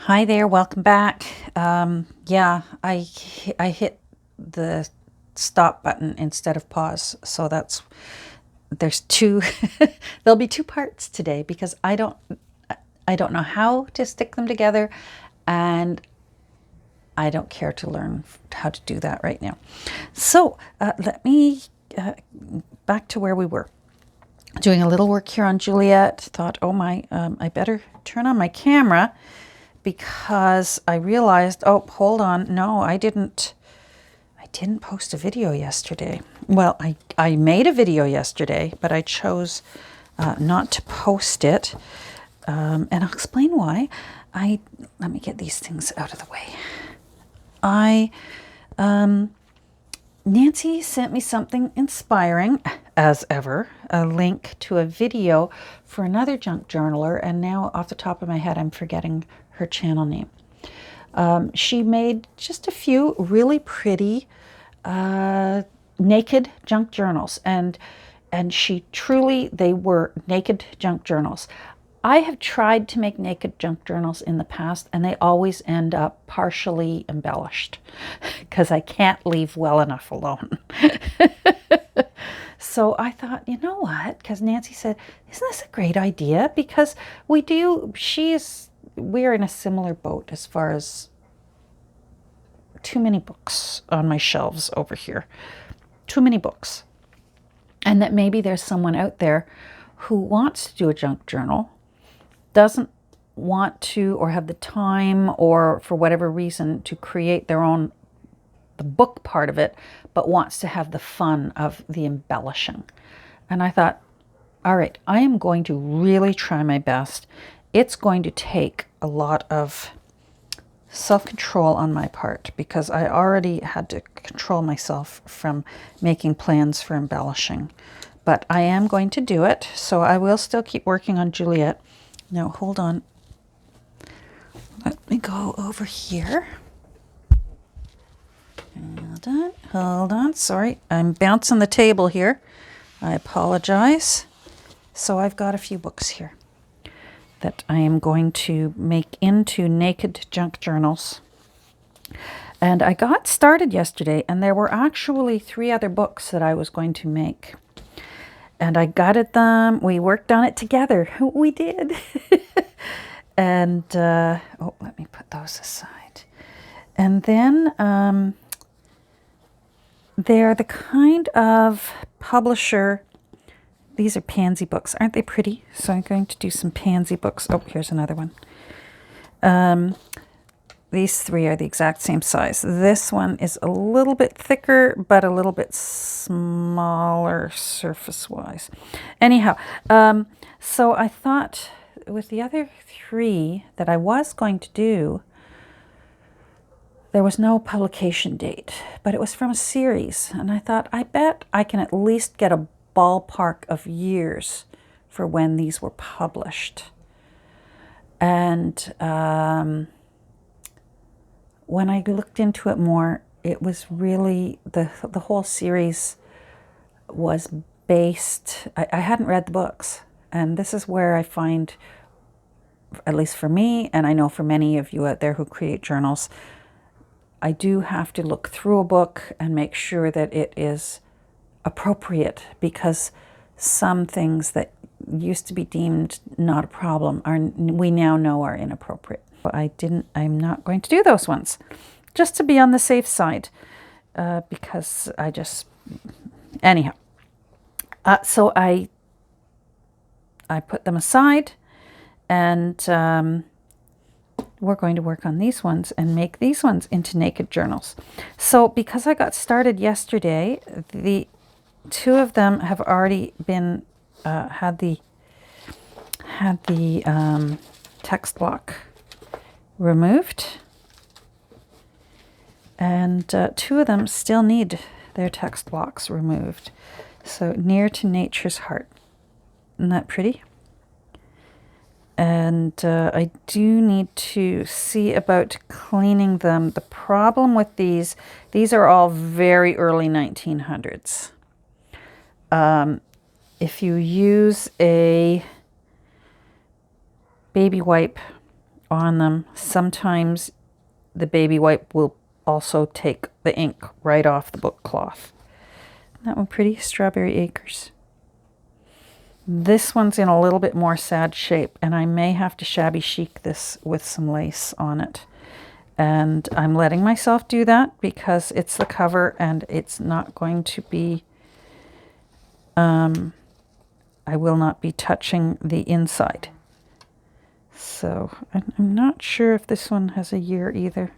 Hi there, welcome back. Yeah, I hit the stop button instead of pause, so there's two. There'll be two parts today because I don't know how to stick them together, and I don't care to learn how to do that right now. So let me back to where we were. Doing a little work here on Juliet. Thought, oh my, I better turn on my camera because I realized, oh, hold on, no, I didn't post a video yesterday. Well, I made a video yesterday, but I chose not to post it, and I'll explain why. Let me get these things out of the way. Nancy sent me something inspiring, as ever, a link to a video for another junk journaler, and now off the top of my head, I'm forgetting her channel name. She made just a few really pretty naked junk journals, and they were naked junk journals. I have tried to make naked junk journals in the past, and they always end up partially embellished because I can't leave well enough alone. So I thought, you know what? Because Nancy said, isn't this a great idea? Because we're in a similar boat as far as too many books on my shelves over here. Too many books. And that maybe there's someone out there who wants to do a junk journal, doesn't want to or have the time or for whatever reason to create the book part of it, but wants to have the fun of the embellishing. And I thought, all right, I am going to really try my best. It's going to take a lot of self-control on my part because I already had to control myself from making plans for embellishing. But I am going to do it, so I will still keep working on Juliet. Now, hold on. Let me go over here. Hold on. Sorry, I'm bouncing the table here. I apologize. So I've got a few books here that I am going to make into naked junk journals. And I got started yesterday, and there were actually 3 other books that I was going to make. And I gutted them. We worked on it together. We did. And, let me put those aside. And then they're the kind of publisher. These are pansy books. Aren't they pretty? So I'm going to do some pansy books. Oh, here's another one. These 3 are the exact same size. This one is a little bit thicker, but a little bit smaller surface-wise. Anyhow, so I thought with the other 3 that I was going to do, there was no publication date, but it was from a series. And I thought, I bet I can at least get a ballpark of years for when these were published. And when I looked into it more, it was really, the whole series was based, I hadn't read the books. And this is where I find, at least for me, and I know for many of you out there who create journals, I do have to look through a book and make sure that it is appropriate, because some things that used to be deemed not a problem we now know are inappropriate. I'm not going to do those ones, just to be on the safe side, because anyhow. So I put them aside, and we're going to work on these ones and make these ones into naked journals. So because I got started yesterday, the 2 of them have already been had the text block removed, and 2 of them still need their text blocks removed. So Near to Nature's Heart. Isn't that pretty? And I do need to see about cleaning them. The problem with these are all very early 1900s. If you use a baby wipe on them. Sometimes the baby wipe will also take the ink right off the book cloth. That one pretty? Strawberry Acres. This one's in a little bit more sad shape, and I may have to shabby chic this with some lace on it. And I'm letting myself do that because it's the cover and it's not going to be, I will not be touching the inside. So I'm not sure if this one has a year either.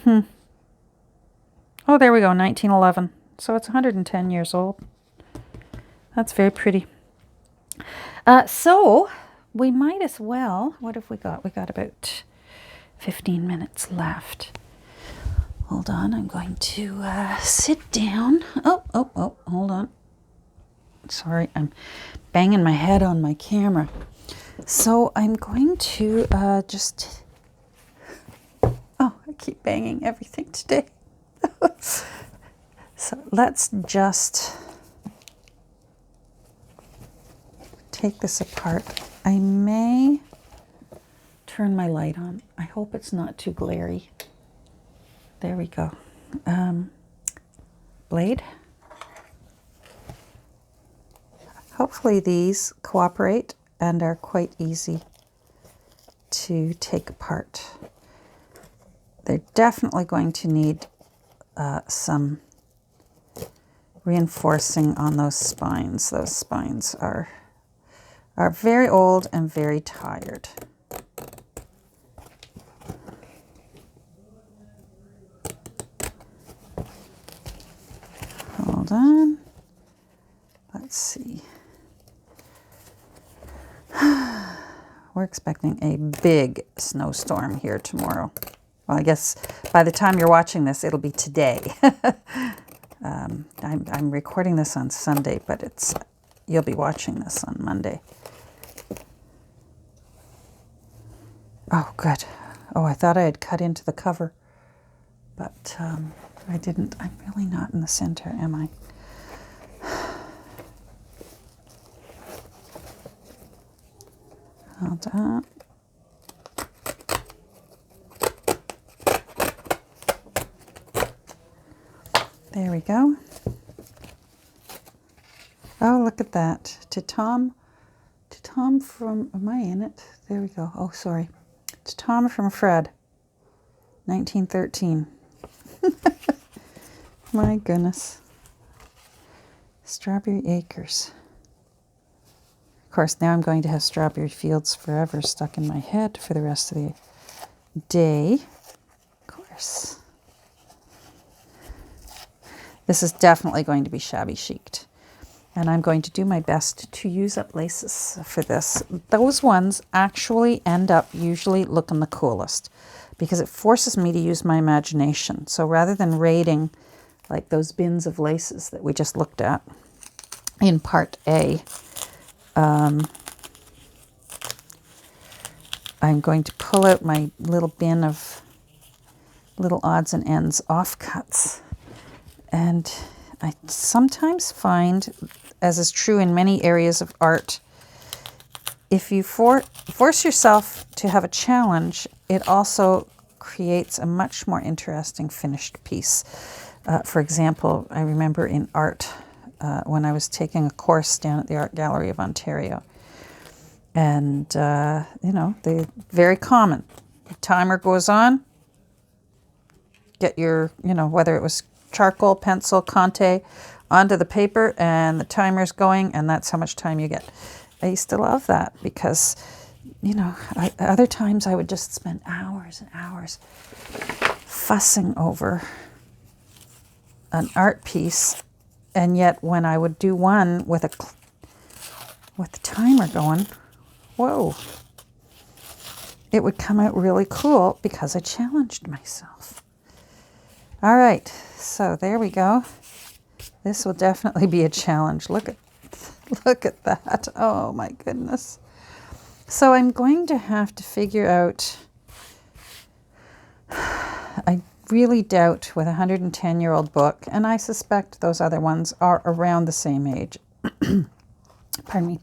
Oh, there we go, 1911. So it's 110 years old. That's very pretty. So we might as well, what have we got? We got about 15 minutes left. Hold on, I'm going to sit down. Oh, hold on. Sorry, I'm banging my head on my camera. So I'm going to just... Oh, I keep banging everything today. So let's just take this apart. I may turn my light on. I hope it's not too glary. There we go. Blade. Hopefully these cooperate and are quite easy to take apart. They're definitely going to need some reinforcing on those spines. Those spines are very old and very tired. Hold on. Let's see. We're expecting a big snowstorm here tomorrow. Well, I guess by the time you're watching this, it'll be today. I'm recording this on Sunday, but you'll be watching this on Monday. Oh, good. Oh, I thought I had cut into the cover, but I didn't. I'm really not in the center, am I? Hold on. There we go. Oh, look at that. To Tom from, am I in it? There we go. Oh, sorry. To Tom from Fred, 1913. My goodness. Strawberry Acres. Of course, now I'm going to have Strawberry Fields Forever stuck in my head for the rest of the day. Of course. This is definitely going to be shabby chiced. And I'm going to do my best to use up laces for this. Those ones actually end up usually looking the coolest because it forces me to use my imagination. So rather than raiding like those bins of laces that we just looked at in part A, I'm going to pull out my little bin of little odds and ends offcuts. And I sometimes find, as is true in many areas of art, if you force yourself to have a challenge, it also creates a much more interesting finished piece. For example, I remember in art, when I was taking a course down at the Art Gallery of Ontario, and, they're very common. The timer goes on, get your, whether it was charcoal, pencil, Conte, onto the paper, and the timer's going, and that's how much time you get. I used to love that because, other times I would just spend hours and hours fussing over an art piece, and yet when I would do one with the timer going, whoa, it would come out really cool because I challenged myself. All right, so there we go. This will definitely be a challenge. Look at that. Oh my goodness. So I'm going to have to figure out, I really doubt with a 110-year-old book, and I suspect those other ones are around the same age. Pardon me.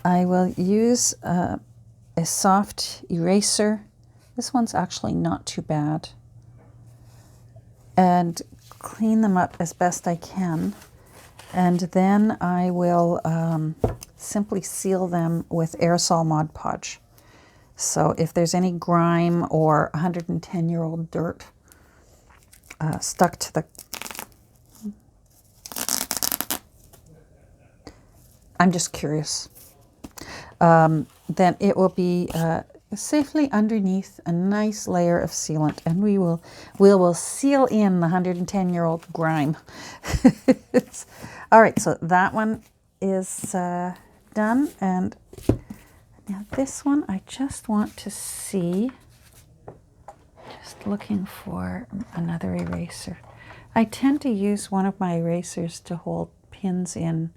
I will use a soft eraser. This one's actually not too bad. And clean them up as best I can. And then I will simply seal them with aerosol Mod Podge. So if there's any grime or 110-year-old dirt stuck to the... I'm just curious. Then it will be safely underneath a nice layer of sealant, and we will seal in the 110-year-old grime. All right, so that one is done, and now this one I just want to see. Just looking for another eraser. I tend to use one of my erasers to hold pins in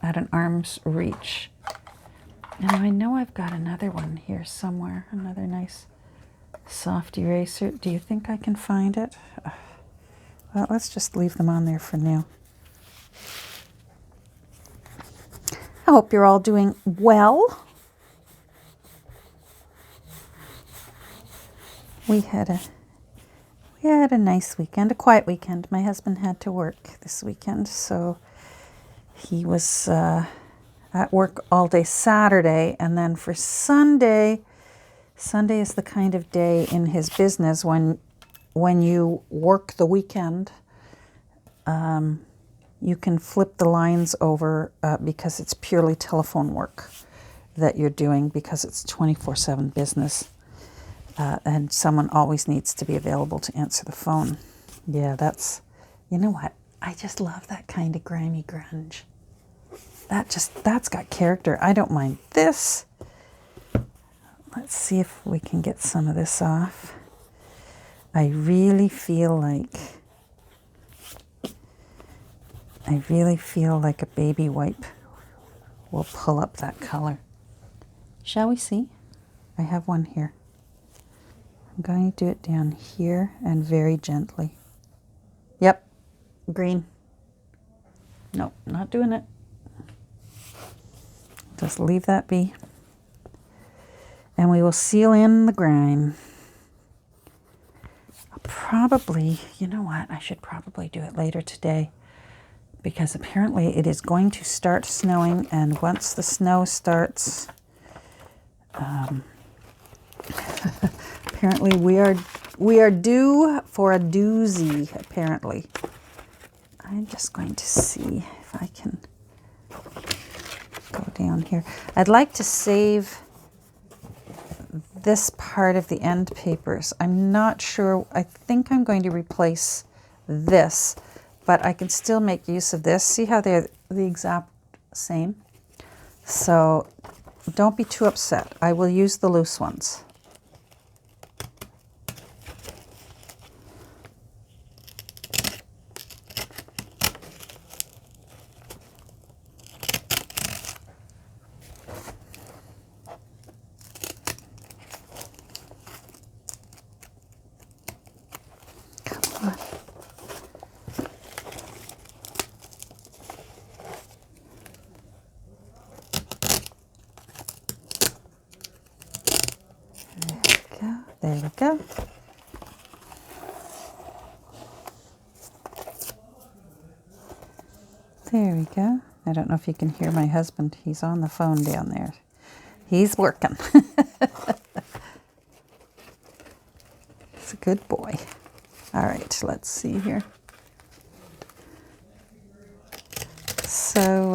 at an arm's reach. And I know I've got another one here somewhere, another nice soft eraser. Do you think I can find it? Well, let's just leave them on there for now. I hope you're all doing well. We had a nice weekend, a quiet weekend. My husband had to work this weekend, so he was at work all day Saturday, and then for Sunday is the kind of day in his business when you work the weekend, you can flip the lines over because it's purely telephone work that you're doing, because it's 24/7 business, and someone always needs to be available to answer the phone. Yeah, you know what? I just love that kind of grimy grunge. That's got character. I don't mind this. Let's see if we can get some of this off. I really feel like a baby wipe will pull up that color. Shall we see? I have one here. I'm going to do it down here and very gently. Yep, green. Nope, not doing it. Just leave that be. And we will seal in the grime. Probably, you know what, I should probably do it later today, because apparently it is going to start snowing, and once the snow starts, apparently we are due for a doozy, apparently. I'm just going to see if I can go down here. I'd like to save this part of the end papers. I'm not sure. I think I'm going to replace this, but I can still make use of this. See how they're the exact same? So don't be too upset. I will use the loose ones. There we go. There we go. I don't know if you can hear my husband. He's on the phone down there. He's working. He's a good boy. All right, let's see here. So,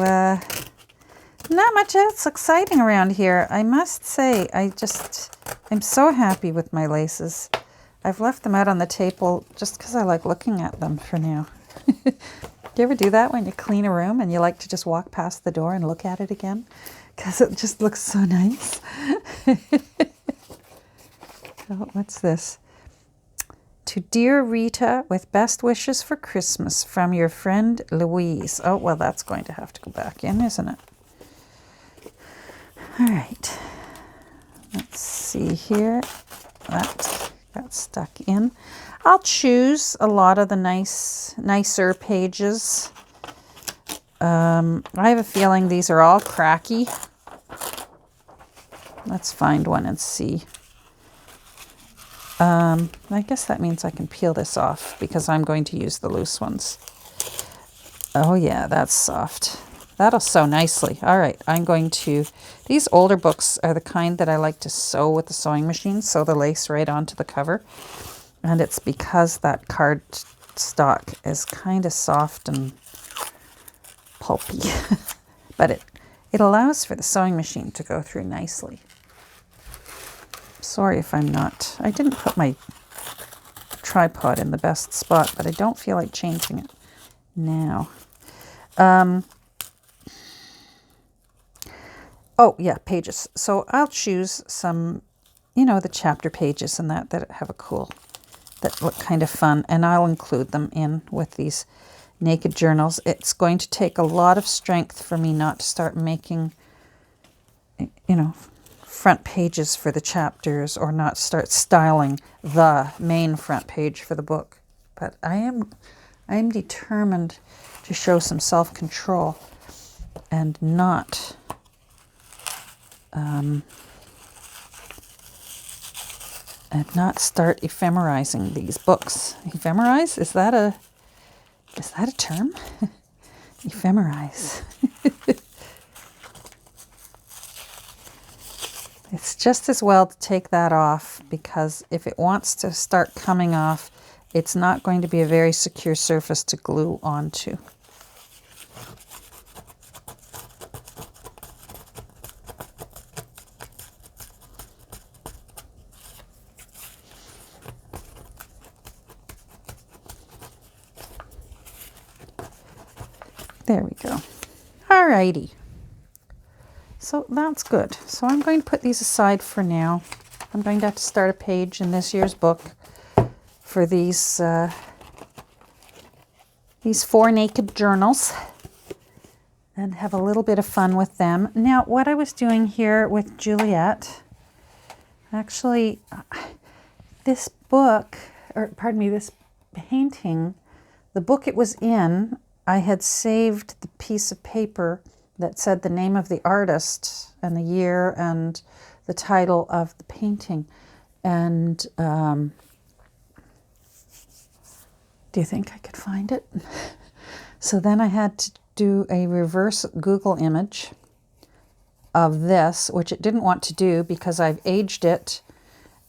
not much else exciting around here. I must say, I'm so happy with my laces. I've left them out on the table just because I like looking at them for now. Do you ever do that when you clean a room and you like to just walk past the door and look at it again? Because it just looks so nice. Oh, what's this? To dear Rita, with best wishes for Christmas from your friend Louise. Oh, well, that's going to have to go back in, isn't it? All right. Let's see here. That got stuck in. I'll choose a lot of the nicer pages I have a feeling these are all cracky. Let's find one and see. I guess that means I can peel this off because I'm going to use the loose ones. Oh yeah, that's soft. That'll sew nicely. All right, I'm going to... These older books are the kind that I like to sew with the sewing machine, sew the lace right onto the cover. And it's because that card stock is kind of soft and pulpy. But it allows for the sewing machine to go through nicely. Sorry if I'm not... I didn't put my tripod in the best spot, but I don't feel like changing it now. Oh, yeah, pages. So I'll choose some, the chapter pages and that have a cool, that look kind of fun, and I'll include them in with these naked journals. It's going to take a lot of strength for me not to start making, front pages for the chapters, or not start styling the main front page for the book. But I am determined to show some self-control and not start ephemerizing these books. Ephemerize? Is that a term? Ephemerize. It's just as well to take that off, because if it wants to start coming off, it's not going to be a very secure surface to glue onto. There we go. Alrighty. So that's good. So I'm going to put these aside for now. I'm going to have to start a page in this year's book for these 4 naked journals and have a little bit of fun with them. Now, what I was doing here with Juliet, actually, this book, this painting, the book it was in, I had saved the piece of paper that said the name of the artist and the year and the title of the painting. And do you think I could find it? So then I had to do a reverse Google image of this, which it didn't want to do because I've aged it,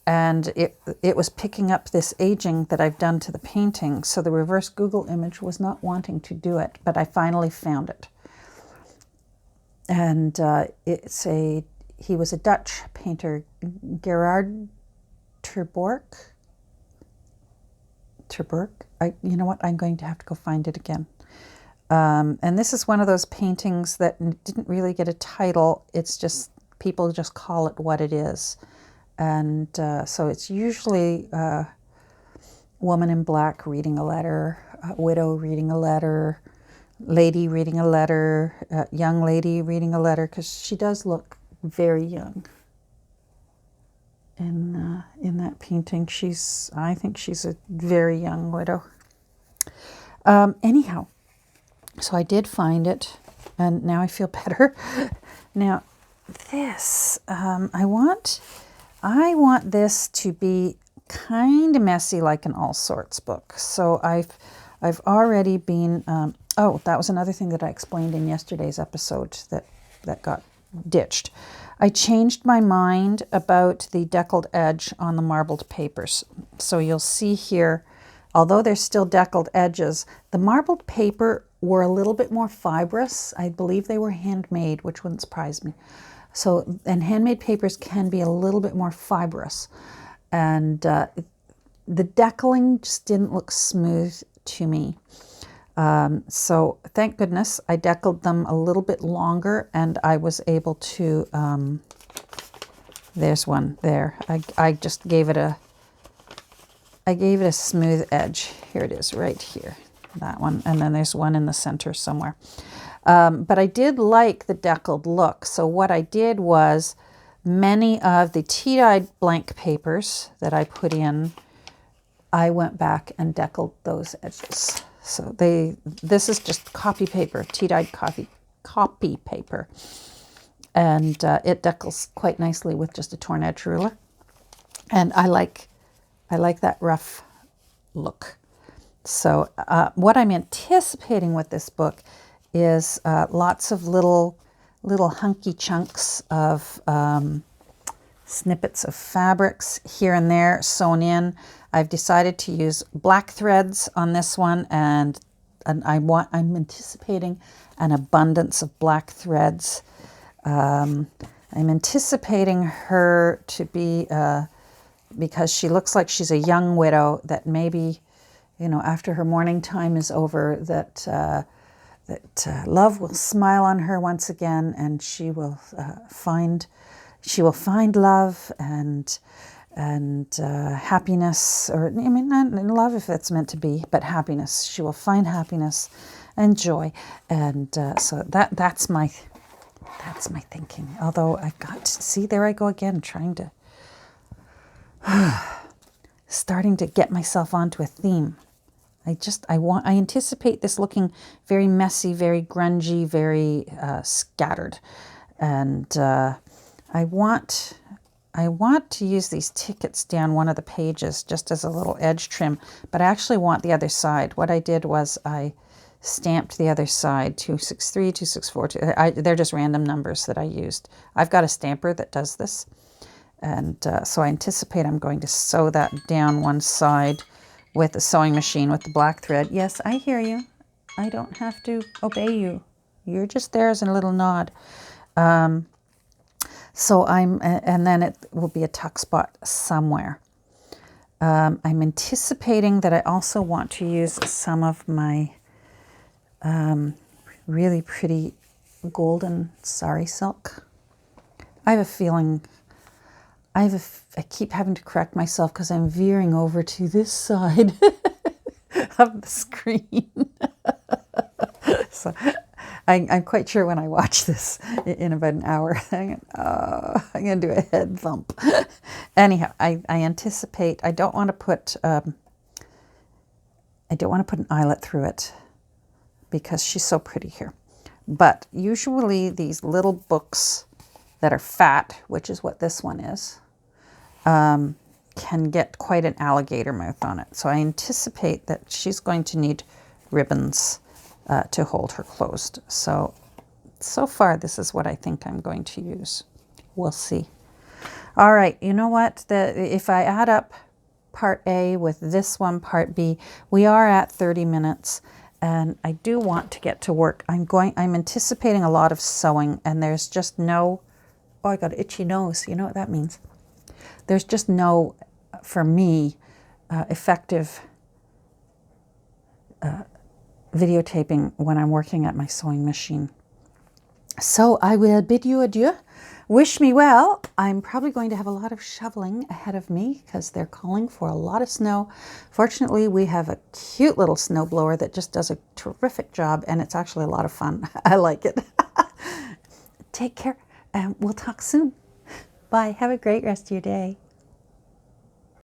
and it was picking up this aging that I've done to the painting. So the reverse Google image was not wanting to do it, but I finally found it. And he was a Dutch painter, Gerard Terborch. You know what? I'm going to have to go find it again. And this is one of those paintings that didn't really get a title. It's just, people just call it what it is. And so it's usually a woman in black reading a letter, a widow reading a letter, lady reading a letter, young lady reading a letter, because she does look very young in that painting. I think she's a very young widow. Anyhow, so I did find it, and now I feel better. Now, this, I want this to be kind of messy, like an all sorts book. So I've already been, that was another thing that I explained in yesterday's episode that got ditched. I changed my mind about the deckled edge on the marbled papers. So you'll see here, although there's still deckled edges, the marbled paper were a little bit more fibrous. I believe they were handmade, which wouldn't surprise me. So, and handmade papers can be a little bit more fibrous. And the deckling just didn't look smooth to me. So thank goodness I deckled them a little bit longer, and I was able to, there's one there. I just gave it a smooth edge. Here it is right here, that one. And then there's one in the center somewhere. But I did like the deckled look. So what I did was, many of the tea-dyed blank papers that I put in, I went back and deckled those edges. So this is just copy paper, tea-dyed copy paper. And it deckles quite nicely with just a torn edge ruler. And I like that rough look. So what I'm anticipating with this book is lots of little hunky chunks of snippets of fabrics here and there sewn in. I've decided to use black threads on this one, and I'm anticipating an abundance of black threads. I'm anticipating her to be, because she looks like she's a young widow, that maybe, after her mourning time is over, that love will smile on her once again, and she will find love and happiness, or not love if it's meant to be, but happiness. She will find happiness and joy, and so that's my thinking. Although I've got to see, there I go again, trying to starting to get myself onto a theme. I anticipate this looking very messy, very grungy, very scattered, and I want to use these tickets down one of the pages just as a little edge trim, but I actually want the other side. What I did was I stamped the other side, 263, 264. They're just random numbers that I used. I've got a stamper that does this, and so I anticipate I'm going to sew that down one side with the sewing machine with the black thread. Yes, I hear you. I don't have to obey you. You're just there as a little nod. So and then it will be a tuck spot somewhere. I'm anticipating that I also want to use some of my really pretty golden sari silk. I have a feeling, I keep having to correct myself because I'm veering over to this side of the screen. So I'm quite sure when I watch this in about an hour, I'm going to do a head thump. Anyhow, I anticipate, I don't want to put an eyelet through it because she's so pretty here. But usually these little books that are fat, which is what this one is, can get quite an alligator mouth on it. So I anticipate that she's going to need ribbons to hold her closed. So far, this is what I think I'm going to use. We'll see. All right, you know what? If I add up part A with this one, part B, we are at 30 minutes, and I do want to get to work. I'm anticipating a lot of sewing, and there's just no, I got an itchy nose. You know what that means? There's just no, for me, effective videotaping when I'm working at my sewing machine. So I will bid you adieu. Wish me well. I'm probably going to have a lot of shoveling ahead of me because they're calling for a lot of snow. Fortunately, we have a cute little snowblower that just does a terrific job, and it's actually a lot of fun. I like it. Take care, and we'll talk soon. Bye. Have a great rest of your day.